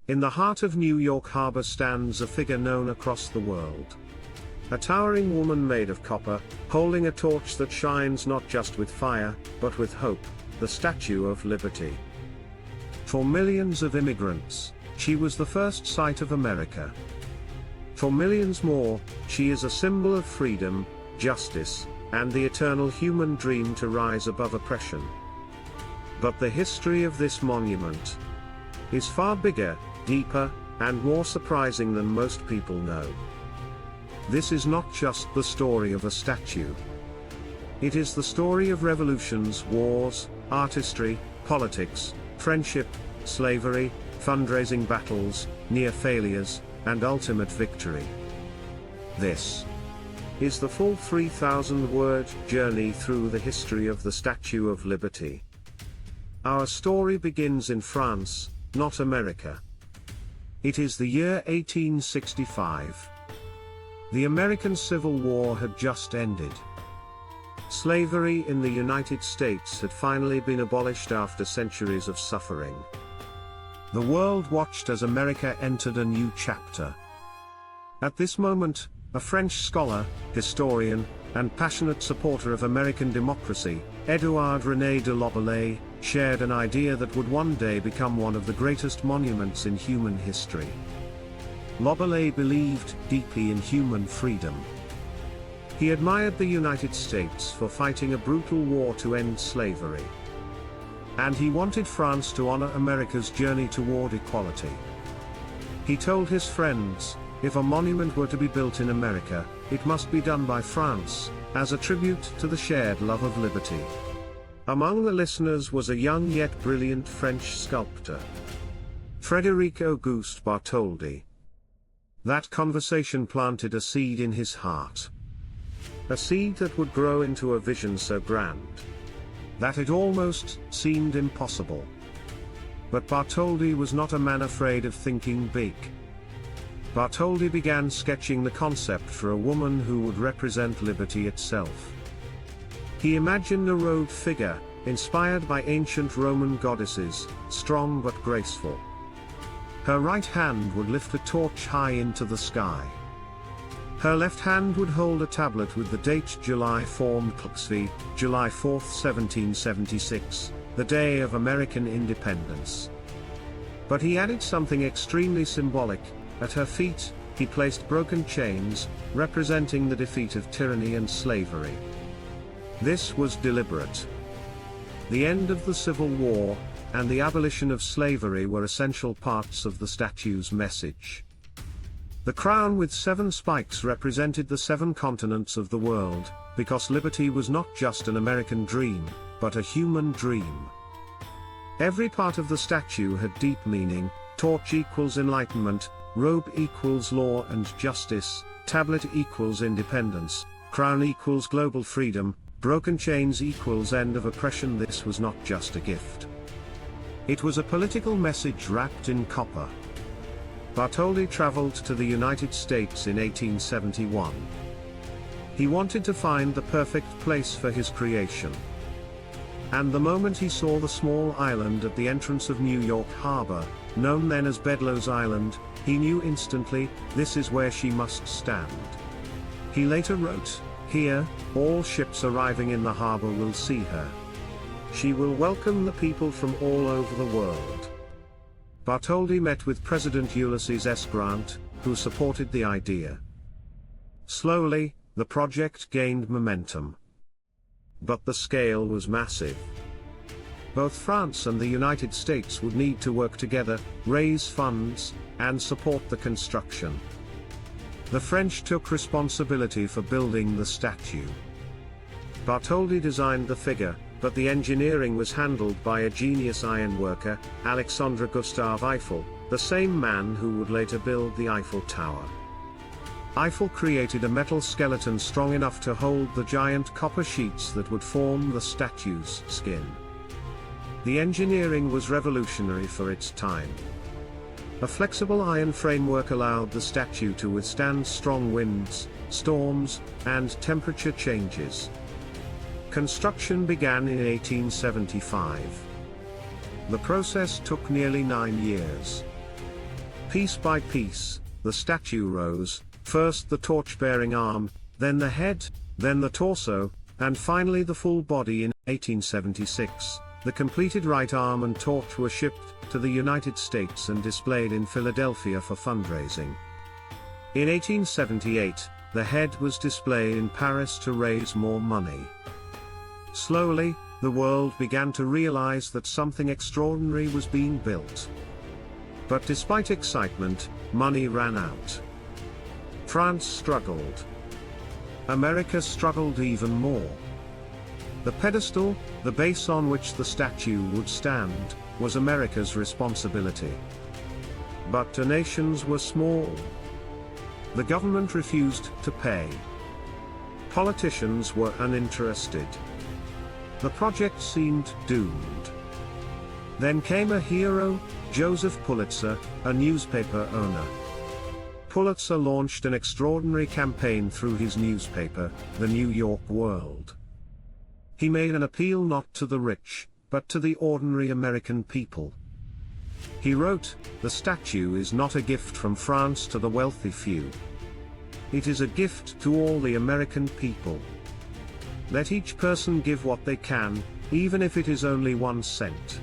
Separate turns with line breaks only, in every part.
In the heart of New York Harbor stands a figure known across the world. A towering woman made of copper, holding a torch that shines not just with fire, but with hope, the Statue of Liberty. For millions of immigrants, she was the first sight of America. For millions more, she is a symbol of freedom, justice, and the eternal human dream to rise above oppression. But the history of this monument is far bigger, deeper, and more surprising than most people know. This is not just the story of a statue. It is the story of revolutions, wars, artistry, politics, friendship, slavery, fundraising battles, near failures, and ultimate victory. This is the full 3,000-word journey through the history of the Statue of Liberty. Our story begins in France, not America. It is the year 1865. The American Civil War had just ended. Slavery in the United States had finally been abolished after centuries of suffering. The world watched as America entered a new chapter. At this moment, a French scholar, historian, and passionate supporter of American democracy, Édouard René de L'Orbelay, shared an idea that would one day become one of the greatest monuments in human history. L'Orbelay believed deeply in human freedom. He admired the United States for fighting a brutal war to end slavery. And he wanted France to honor America's journey toward equality. He told his friends, if a monument were to be built in America, it must be done by France, as a tribute to the shared love of liberty. Among the listeners was a young yet brilliant French sculptor, Frédéric Auguste Bartholdi. That conversation planted a seed in his heart. A seed that would grow into a vision so grand that it almost seemed impossible. But Bartholdi was not a man afraid of thinking big. Bartholdi began sketching the concept for a woman who would represent liberty itself. He imagined a robed figure, inspired by ancient Roman goddesses, strong but graceful. Her right hand would lift a torch high into the sky. Her left hand would hold a tablet with the date July 4, July 4, 1776, the day of American independence. But he added something extremely symbolic. At her feet, he placed broken chains, representing the defeat of tyranny and slavery. This was deliberate. The end of the Civil War, and the abolition of slavery were essential parts of the statue's message. The crown with 7 spikes represented the 7 continents of the world, because liberty was not just an American dream, but a human dream. Every part of the statue had deep meaning: torch equals enlightenment, robe equals law and justice, tablet equals independence, crown equals global freedom, broken chains equals end of oppression. This was not just a gift. It was a political message wrapped in copper. Bartholdi traveled to the United States in 1871. He wanted to find the perfect place for his creation. And the moment he saw the small island at the entrance of New York Harbor, known then as Bedloe's Island, he knew instantly, this is where she must stand. He later wrote, "Here, all ships arriving in the harbor will see her. She will welcome the people from all over the world." Bartholdi met with President Ulysses S. Grant, who supported the idea. Slowly, the project gained momentum. But the scale was massive. Both France and the United States would need to work together, raise funds, and support the construction. The French took responsibility for building the statue. Bartholdi designed the figure, but the engineering was handled by a genius ironworker, Alexandre Gustave Eiffel, the same man who would later build the Eiffel Tower. Eiffel created a metal skeleton strong enough to hold the giant copper sheets that would form the statue's skin. The engineering was revolutionary for its time. A flexible iron framework allowed the statue to withstand strong winds, storms, and temperature changes. Construction began in 1875. The process took nearly 9 years. Piece by piece, the statue rose, first the torch-bearing arm, then the head, then the torso, and finally the full body. In 1876, the completed right arm and torch were shipped to the United States and displayed in Philadelphia for fundraising. In 1878, the head was displayed in Paris to raise more money. Slowly, the world began to realize that something extraordinary was being built. But despite excitement, money ran out. France struggled. America struggled even more. The pedestal, the base on which the statue would stand, was America's responsibility. But donations were small. The government refused to pay. Politicians were uninterested. The project seemed doomed. Then came a hero, Joseph Pulitzer, a newspaper owner. Pulitzer launched an extraordinary campaign through his newspaper, the New York World. He made an appeal not to the rich, but to the ordinary American people. He wrote, "The statue is not a gift from France to the wealthy few. It is a gift to all the American people. Let each person give what they can, even if it is only 1 cent."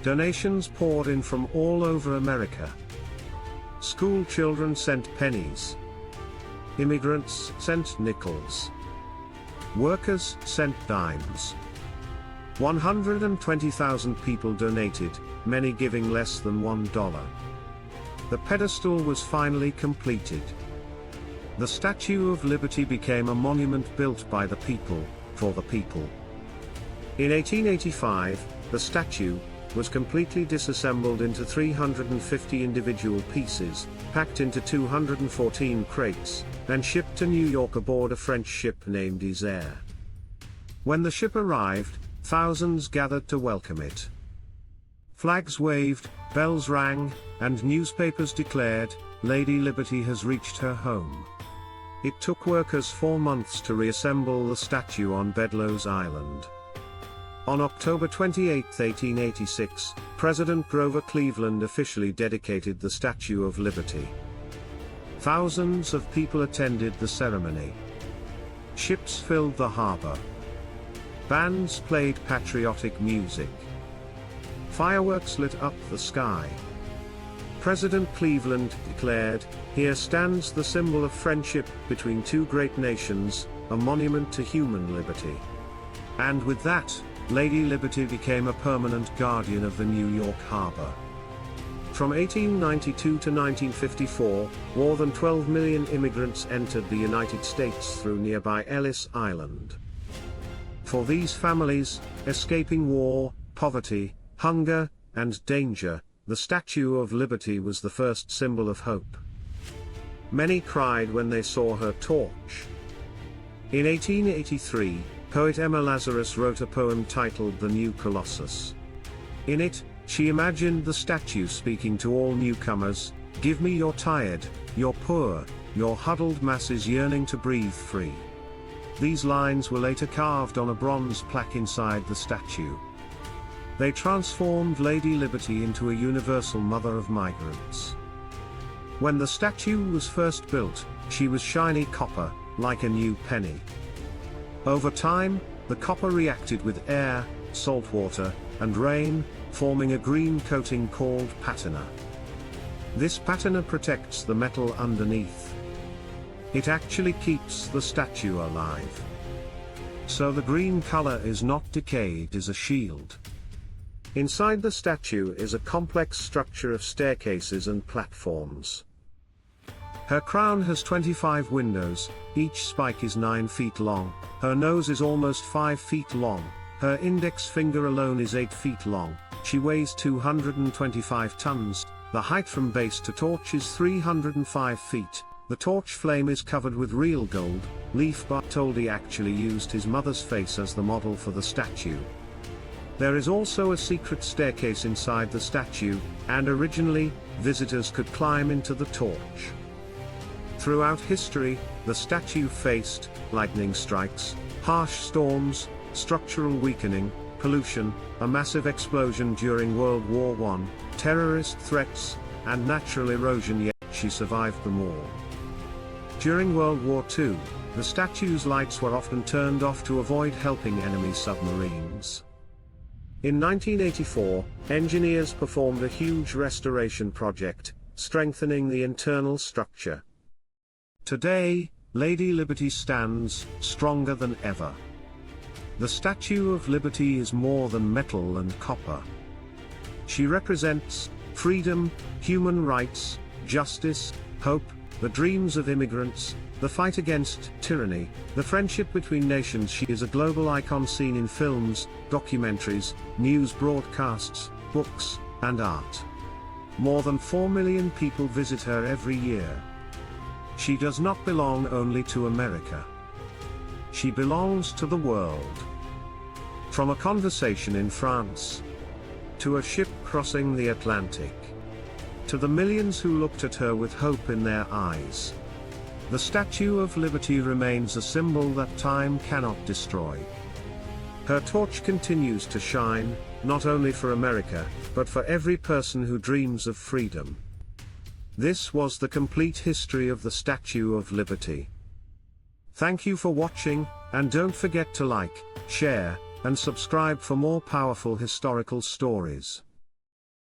Donations poured in from all over America. School children sent pennies. Immigrants sent nickels. Workers sent dimes. 120,000 people donated, many giving less than $1. The pedestal was finally completed. The Statue of Liberty became a monument built by the people, for the people. In 1885, the statue was completely disassembled into 350 individual pieces, packed into 214 crates, and shipped to New York aboard a French ship named Isère. When the ship arrived, thousands gathered to welcome it. Flags waved, bells rang, and newspapers declared, "Lady Liberty has reached her home." It took workers 4 months to reassemble the statue on Bedloe's Island. On October 28, 1886, President Grover Cleveland officially dedicated the Statue of Liberty. Thousands of people attended the ceremony. Ships filled the harbor. Bands played patriotic music. Fireworks lit up the sky. President Cleveland declared, "Here stands the symbol of friendship between two great nations, a monument to human liberty." And with that, Lady Liberty became a permanent guardian of the New York harbor. From 1892 to 1954, more than 12 million immigrants entered the United States through nearby Ellis Island. For these families, escaping war, poverty, hunger, and danger, the Statue of Liberty was the first symbol of hope. Many cried when they saw her torch. In 1883, poet Emma Lazarus wrote a poem titled The New Colossus. In it, she imagined the statue speaking to all newcomers, "Give me your tired, your poor, your huddled masses yearning to breathe free." These lines were later carved on a bronze plaque inside the statue. They transformed Lady Liberty into a universal mother of migrants. When the statue was first built, she was shiny copper, like a new penny. Over time, the copper reacted with air, salt water, and rain, forming a green coating called patina. This patina protects the metal underneath. It actually keeps the statue alive. So the green color is not decayed, it is a shield. Inside the statue is a complex structure of staircases and platforms. Her crown has 25 windows, each spike is 9 feet long, her nose is almost 5 feet long, her index finger alone is 8 feet long, she weighs 225 tons, the height from base to torch is 305 feet, the torch flame is covered with real gold. Leif Bartholdi actually used his mother's face as the model for the statue. There is also a secret staircase inside the statue, and originally, visitors could climb into the torch. Throughout history, the statue faced lightning strikes, harsh storms, structural weakening, pollution, a massive explosion during World War I, terrorist threats, and natural erosion, yet she survived them all. During World War II, the statue's lights were often turned off to avoid helping enemy submarines. In 1984, engineers performed a huge restoration project, strengthening the internal structure. Today, Lady Liberty stands stronger than ever. The Statue of Liberty is more than metal and copper. She represents freedom, human rights, justice, hope, the dreams of immigrants, the fight against tyranny, the friendship between nations. She is a global icon seen in films, documentaries, news broadcasts, books, and art. More than 4 million people visit her every year. She does not belong only to America. She belongs to the world. From a conversation in France, to a ship crossing the Atlantic, to the millions who looked at her with hope in their eyes, the Statue of Liberty remains a symbol that time cannot destroy. Her torch continues to shine, not only for America, but for every person who dreams of freedom. This was the complete history of the Statue of Liberty. Thank you for watching, and don't forget to like, share, and subscribe for more powerful historical stories.